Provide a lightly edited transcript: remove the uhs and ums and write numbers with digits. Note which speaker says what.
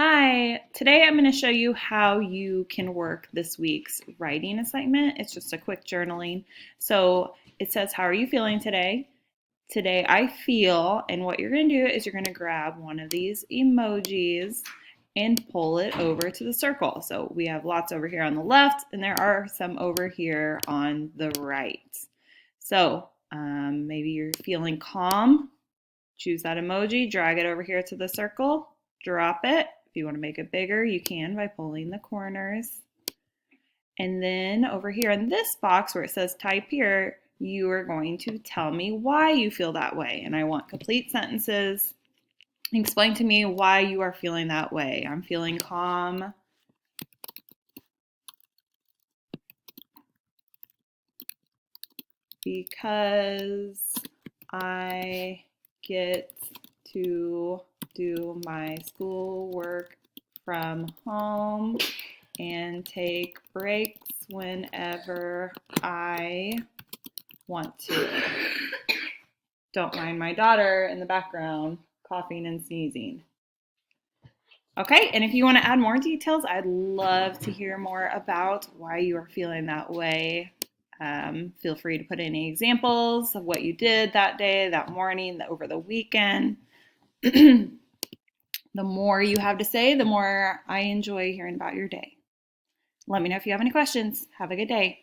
Speaker 1: Hi, today I'm going to show you how you can work this week's writing assignment. It's just a quick journaling. So it says, how are you feeling today? Today I feel, and what you're going to do is you're going to grab one of these emojis and pull it over to the circle. So we have lots over here on the left, and there are some over here on the right. So maybe you're feeling calm. Choose that emoji, drag it over here to the circle, drop it. If you want to make it bigger, you can by pulling the corners. And then over here in this box where it says type here, you are going to tell me why you feel that way. And I want complete sentences. Explain to me why you are feeling that way. I'm feeling calm because I get to do my schoolwork from home and take breaks whenever I want to. Don't mind my daughter in the background coughing and sneezing. Okay, and if you want to add more details, I'd love to hear more about why you are feeling that way. Feel free to put any examples of what you did that day, that morning, over the weekend. The more you have to say, the more I enjoy hearing about your day. Let me know if you have any questions. Have a good day.